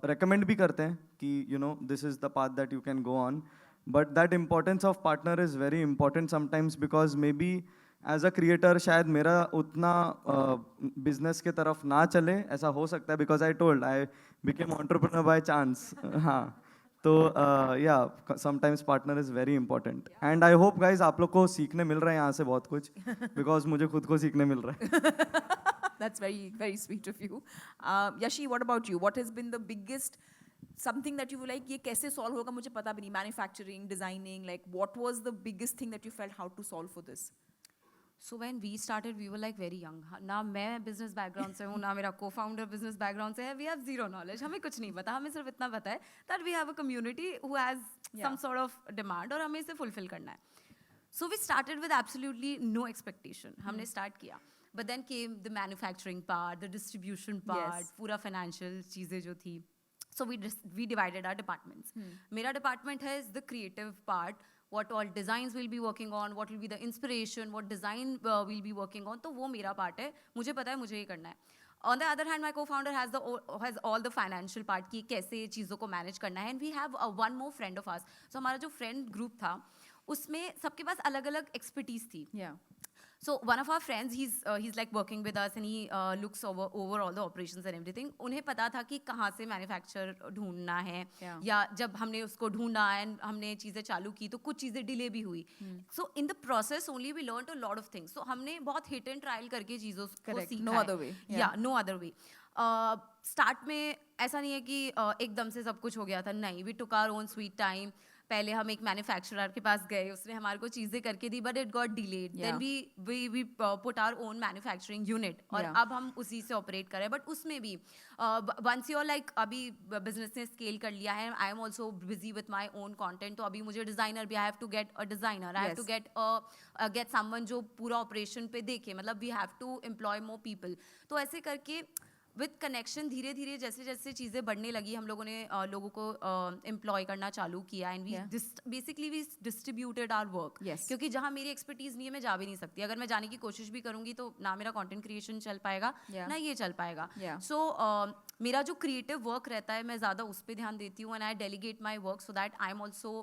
recommend भी करते हैं कि you know this is the path that you can go on, but that importance of partner is very important sometimes because maybe as a creator शायद मेरा उतना business के तरफ ना चले, ऐसा हो सकता है because I told I became entrepreneur by chance. हाँ, तो yeah, sometimes partner is very important and I hope guys आप लोग को सीखने मिल रहा है यहाँ से बहुत कुछ because मुझे खुद को सीखने मिल रहा है. That's very, very sweet of you. Yashi, what about you? What has been the biggest, something that you were like, ये कैसे solve होगा मुझे पता भी नहीं, manufacturing, designing, like what was the biggest thing that you felt how to solve for this? So when we started, we were like very young. ना मैं business background से हूँ, ना मेरा co-founder business background से है. We have zero knowledge. हमें कुछ नहीं पता. हमें सिर्फ इतना पता है that we have a community who has some sort of demand और हमें इसे fulfill करना है. So we started with absolutely no expectation. हमने start किया. But then came the manufacturing part, the distribution part, Yes. पूरा financial चीज़ें जो थी. So we divided our departments. मेरा department is the creative part. What all designs we'll be working on, what will be the inspiration, what design we'll be working on. तो वो मेरा part है. मुझे पता है मुझे ये करना है. On the other hand, my co-founder has all the financial part कि कैसे चीज़ों को manage करना है. And we have one more friend of ours. So हमारा जो friend group था, उसमें सबके पास अलग-अलग expertise थी. Yeah. So one of our friends, he's like working with us and he looks over all the operations and everything. उन्हें पता था कि कहाँ से manufacturer ढूंढना है. Yeah. या जब हमने उसको ढूंढा and हमने चीज़ें चालू की तो कुछ चीज़ें delay भी हुई. So in the process only we learned a lot of things. So हमने बहुत hit and trial करके चीज़ों को Correct. सीखा No है. other way. Yeah, no other way. Start में ऐसा नहीं है कि एकदम से सब कुछ हो गया था. नहीं, we took our own sweet time. पहले हम एक मैन्युफैक्चरर के पास गए, उसने हमारे को चीज़ें करके दी, but it got delayed. Then we put our own manufacturing unit और अब हम उसी से ऑपरेट कर रहे हैं. बट उसमें भी वंस यू लाइक अभी बिजनेस ने स्केल कर लिया है, I am also busy with my own content. तो अभी मुझे डिज़ाइनर भी, I have to get a designer, I have to get someone जो पूरा ऑपरेशन पे देखे. मतलब we have to employ more people. तो ऐसे करके विद कनेक्शन धीरे धीरे जैसे जैसे चीज़ें बढ़ने लगी, हम लोगों ने लोगों को एम्प्लॉय करना चालू किया. And we basically we distributed our work. क्योंकि जहाँ मेरी एक्सपर्टीज़ नहीं है मैं जा भी नहीं सकती. अगर मैं जाने की कोशिश भी करूँगी तो ना मेरा कंटेंट क्रिएशन चल पाएगा, ना ये चल पाएगा. सो मेरा जो क्रिएटिव वर्क रहता है मैं ज़्यादा उस पर ध्यान देती हूँ. And I delegate my work so that I am also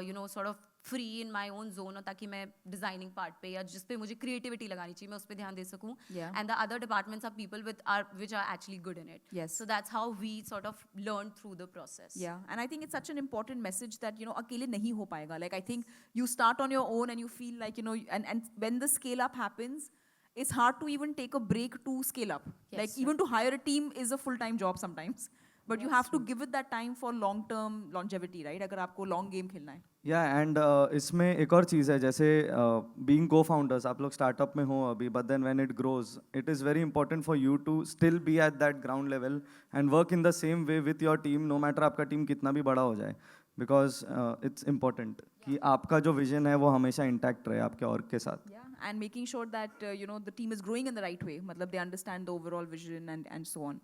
you know sort of free in my own zone, ताकि मैं डिजाइनिंग पार्ट पे या जिस पे मुझे क्रिएटिविटी लगानी चाहिए मैं उस पर ध्यान दे सकूँ. And the other departments are people which are actually good in it. So that's how we sort of learn through the process. And I think it's such an important message that, you know, अकेले नहीं हो पाएगा. Like, I think you start on your own and you feel like, you know, and when the scale up happens, it's hard to even take a break to scale up. Like, even to hire a team is a full-time job sometimes. But you have to give it that time for long-term longevity, right? अगर आपको long game खेलना है. And इसमें एक और चीज़ है, जैसे being को फाउंडर्स, आप लोग स्टार्टअप में हो अभी, but then when it grows it is very important for you to still be at that ground level and work in the same way with your team, no matter आपका team कितना भी बड़ा हो जाए. Because it's important कि आपका जो vision है वो हमेशा इंटैक्ट रहे आपके ऑर्ग के साथ. Yeah, and making sure that the team is growing in the right way. Matlab they understand the overall vision and so on.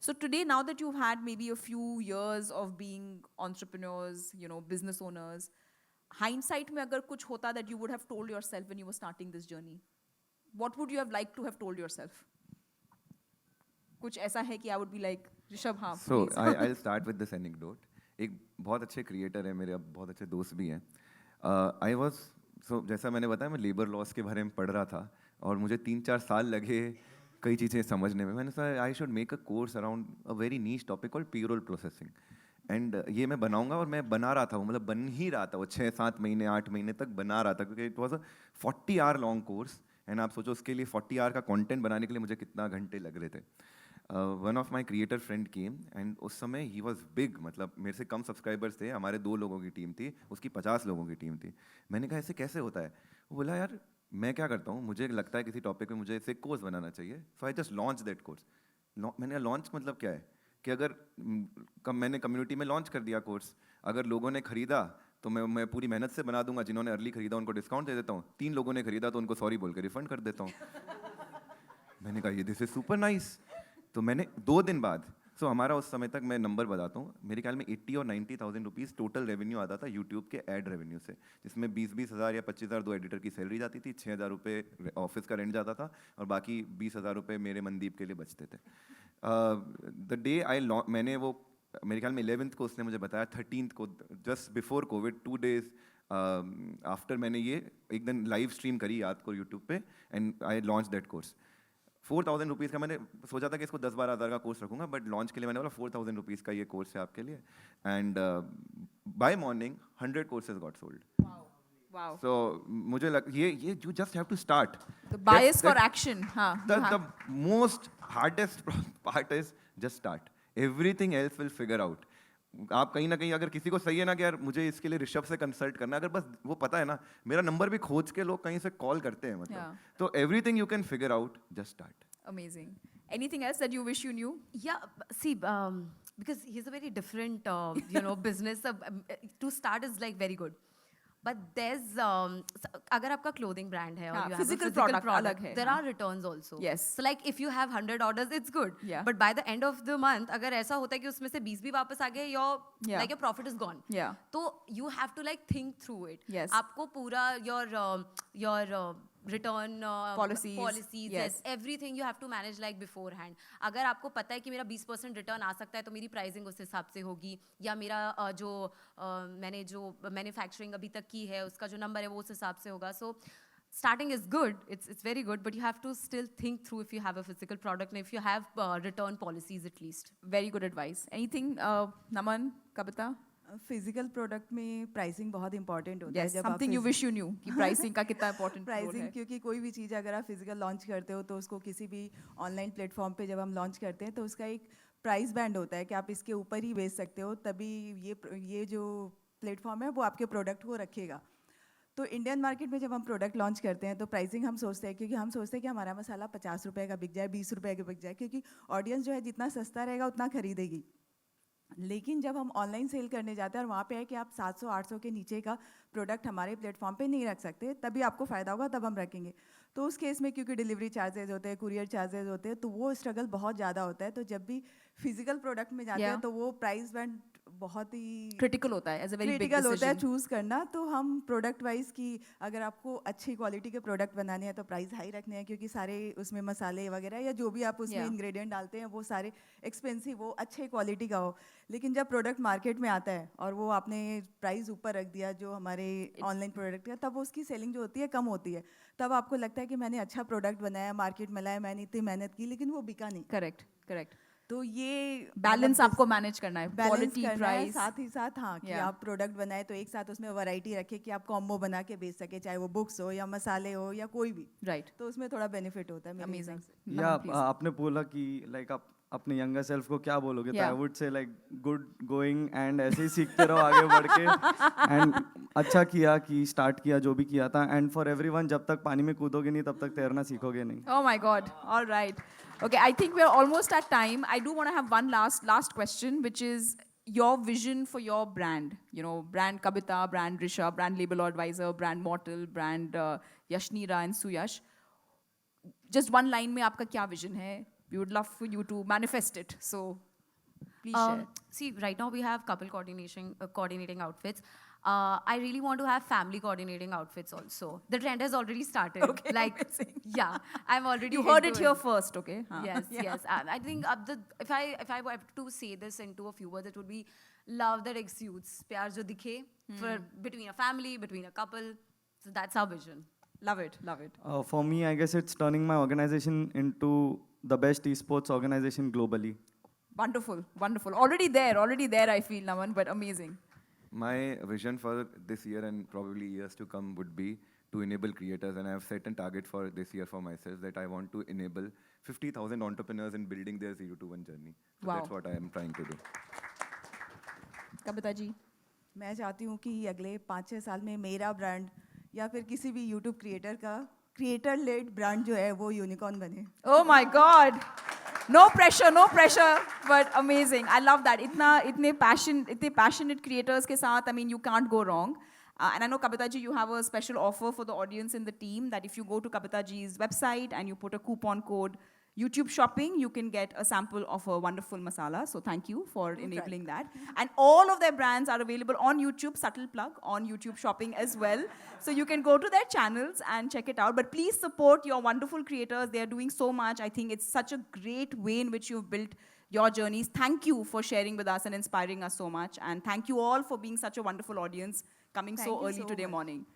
So today, now that you've had maybe a few years of being entrepreneurs, business owners, hindsight में अगर कुछ होता that you would have told yourself when you were starting this journey, what would you have liked to have told yourself? कुछ ऐसा है कि I would be like Rishabh हाँ. So please. I'll start with this anecdote. एक बहुत अच्छे creator है मेरे, अब बहुत अच्छे दोस्त भी हैं. आई वॉज जैसा मैंने बताया, मैं लेबर लॉस के बारे में पढ़ रहा था और मुझे 3-4 साल लगे कई चीज़ें समझने में. मैंने सोचा I should make a course around a very niche topic called payroll processing. And ये मैं बनाऊंगा, और मैं बना रहा था, मतलब बन ही रहा था वो 6-7 महीने 8 महीने तक बना रहा था, क्योंकि it was a 40 hour long course. And आप सोचो उसके लिए 40 आवर का कंटेंट बनाने के लिए मुझे कितना घंटे लग रहे थे. One of my creator friend came, and उस समय ही वॉज बिग, मतलब मेरे से कम सब्सक्राइबर्स थे. हमारे 2 लोगों की टीम थी, उसकी 50 लोगों की टीम थी. मैंने कहा ऐसे कैसे होता है? वो बोला यार मैं क्या करता हूँ, मुझे लगता है किसी टॉपिक में मुझे ऐसे कोर्स बनाना चाहिए, so I just launch that course. मैंने लॉन्च मतलब क्या है कि अगर मैंने कम्युनिटी में लॉन्च कर दिया कोर्स, अगर लोगों ने खरीदा तो मैं पूरी मेहनत से बना दूंगा. जिन्होंने अर्ली खरीदा उनको डिस्काउंट दे देता हूँ. 3 लोगों ने खरीदा तो उनको सॉरी बोल के रिफंड कर देता हूँ. मैंने कहा ये दिस इज सुपर नाइस. तो मैंने 2 दिन बाद, हमारा उस समय तक, मैं नंबर बताता हूँ, मेरे ख्याल में 80 और 90,000 रुपीज़ टोटल रेवेन्यू आता था यूट्यूब के एड रेवेन्यू से, जिसमें 20-20 हज़ार या 25,000 2 एडिटर की सैलरी जाती थी, 6,000 रुपये ऑफिस का रेंट जाता था, और बाकी 20,000 रुपये मेरे मनदीप के लिए बचते थे. द डे मैंने वो, मेरे ख्याल में 11th को उसने मुझे बताया, 13th को, just before Covid, 2 days after, मैंने ये एक दिन लाइव स्ट्रीम करी याद को यूट्यूब पे, and I launch that course. 4,000 rupees का. मैंने सोचा था कि इसको 10-12 हज़ार का कोर्स रखूंगा, बट लॉन्च के लिए मैंने बोला 4,000 रुपीज़ का ये कोर्स है आपके लिए. And by morning 100 courses got sold. Wow. So मुझे ये you just have to start. The bias for action. हाँ. The most hardest part is just start. Everything else will figure out. आप कहीं ना कहीं, अगर किसी को सही है ना कि यार मुझे इसके लिए ऋषभ से कंसल्ट करना है, अगर बस वो पता है ना, मेरा नंबर भी खोज के लोग कहीं से कॉल करते हैं, मतलब. तो everything you can figure out, just start. Amazing. Anything else that you wish you knew? Yeah, see, because he's a very different, business. To start is like very good. But there's, अगर आपका clothing brand है, or हाँ, you have a physical physical product अलग है, there हाँ. are returns also. Yes. So like if you have 100 orders, it's good. Yeah. But by the end of the month, अगर ऐसा होता है कि उसमें से 20 भी वापस आ गए, Yeah. like your profit is gone. Yeah. तो you have to like think through it. Yes. आपको पूरा your return Policies. yes, everything you have to manage like beforehand. अगर आपको पता है कि मेरा 20% रिटर्न आ सकता है, तो मेरी प्राइसिंग उस हिसाब से होगी, या मेरा मैंने जो मैन्युफैक्चरिंग अभी तक की है उसका जो नंबर है वो उस हिसाब से होगा. सो starting is good, it's very good, but you have to still think through if you have a physical product and if you have return policies at least. Very good advice. Anything, Naman, Kavita? Physical product में pricing बहुत important होता है. Yes, जब something you wish you knew कि pricing का कितना important role pricing, है. क्योंकि कोई भी चीज़ अगर आप फिजिकल लॉन्च करते हो तो उसको किसी भी ऑनलाइन प्लेटफॉर्म पे जब हम लॉन्च करते हैं तो उसका एक प्राइस बैंड होता है कि आप इसके ऊपर ही बेच सकते हो, तभी ये जो प्लेटफॉर्म है वो आपके प्रोडक्ट को रखेगा. तो इंडियन मार्केट में जब हम प्रोडक्ट लॉन्च करते हैं तो प्राइसिंग हम सोचते हैं, क्योंकि हम सोचते हैं कि हमारा मसाला 50 रुपये का बिक जाए, 20 रुपये का बिक जाए, क्योंकि ऑडियंस जो है जितना सस्ता रहेगा उतना खरीदेगी. लेकिन जब हम ऑनलाइन सेल करने जाते हैं और वहाँ पे है कि आप 700-800 के नीचे का प्रोडक्ट हमारे प्लेटफॉर्म पे नहीं रख सकते, तभी आपको फ़ायदा होगा, तब हम रखेंगे. तो उस केस में क्योंकि डिलीवरी चार्जेज होते हैं, कुरियर चार्जेज होते हैं, तो वो स्ट्रगल बहुत ज़्यादा होता है. तो जब भी फिजिकल प्रोडक्ट में जाते हैं तो वो प्राइस बैंड बहुत ही क्रिटिकल होता है, as a very big critical होता है डिसीजन. चूज़ करना. तो हम प्रोडक्ट वाइज की, अगर आपको अच्छी क्वालिटी के प्रोडक्ट बनाने हैं तो प्राइस हाई रखने हैं, क्योंकि सारे उसमें मसाले वगैरह या जो भी आप उसमें Yeah. इंग्रेडिएंट डालते हैं वो सारे एक्सपेंसिव हो, अच्छे क्वालिटी का हो. लेकिन जब प्रोडक्ट मार्केट में आता है और वो आपने प्राइस ऊपर रख दिया जो हमारे ऑनलाइन प्रोडक्ट का, तब उसकी सेलिंग जो होती है कम होती है. तब आपको लगता है कि मैंने अच्छा प्रोडक्ट बनाया, मार्केट में लाया, मैंने इतनी मेहनत की, लेकिन वो बिका नहीं. Correct, correct. तो ये बैलेंस आपको मैनेज करना है, बैलेंस क्वालिटी, करना है, प्राइस. साथ ही साथ हाँ कि Yeah. आप प्रोडक्ट बनाए तो एक साथ उसमें वैरायटी रखे कि आप कॉम्बो बना के बेच सके, चाहे वो बुक्स हो या मसाले हो या कोई भी. राइट. तो उसमें थोड़ा बेनिफिट होता है मेरे अमेजिंग. हिसाब से. या आपने बोला कि लाइक आप अपने यंगर सेल्फ को क्या बोलोगे, तो Yeah. I would say like good going, and ऐसे ही सीखते रहो आगे बढ़ के. एंड अच्छा किया कि स्टार्ट किया जो भी किया था. एंड फॉर एवरीवन, जब तक पानी में कूदोगे नहीं तब तक तैरना सीखोगे नहीं. Oh my God. All right. Okay, I think we're almost at time. I do want to have one last question, which is your vision for your brand, you know, brand Kabita, brand Risha, brand Label Advisor, brand Mortal, brand Yashnira and Suyash. Just one line में आपका क्या vision है? We would love for you to manifest it. So please share. See, right now we have couple coordinating outfits. I really want to have family coordinating outfits also. The trend has already started. Okay, like, amazing. yeah, I'm already. You heard it into here first, okay? Haan. Yes, Yeah. yes. I think if I were to say this into a few words, it would be love that exudes, pyar jo dikhe, for between a family, between a couple. So that's our vision. Love it, love it. For me, I guess it's turning my organization into the best esports organization globally. Wonderful, wonderful. Already there, I feel, Naman, but amazing. My vision for this year and probably years to come would be to enable creators, and I have set a target for this year for myself that I want to enable 50,000 entrepreneurs in building their 0 to 1 journey. So Wow. that's what I am trying to do. Kabita ji. मैं चाहती हूँ कि अगले 5-6 साल में मेरा brand या फिर किसी भी यूट्यूब क्रिएटर का क्रिएटर लेड ब्रांड जो है वो यूनिकॉर्न बने. Oh my God. No pressure, but amazing. I love that. इतने passionate creators के साथ, I mean, you can't go wrong. And I know, Kabita ji, you have a special offer for the audience in the team that if you go to Kabita ji's website and you put a coupon code YouTube shopping, you can get a sample of a wonderful masala. So thank you for enabling that. And all of their brands are available on YouTube, subtle plug, on YouTube shopping as well. So you can go to their channels and check it out. But please support your wonderful creators. They are doing so much. I think it's such a great way in which you've built your journeys. Thank you for sharing with us and inspiring us so much. And thank you all for being such a wonderful audience, coming Thank so you early so today much. morning.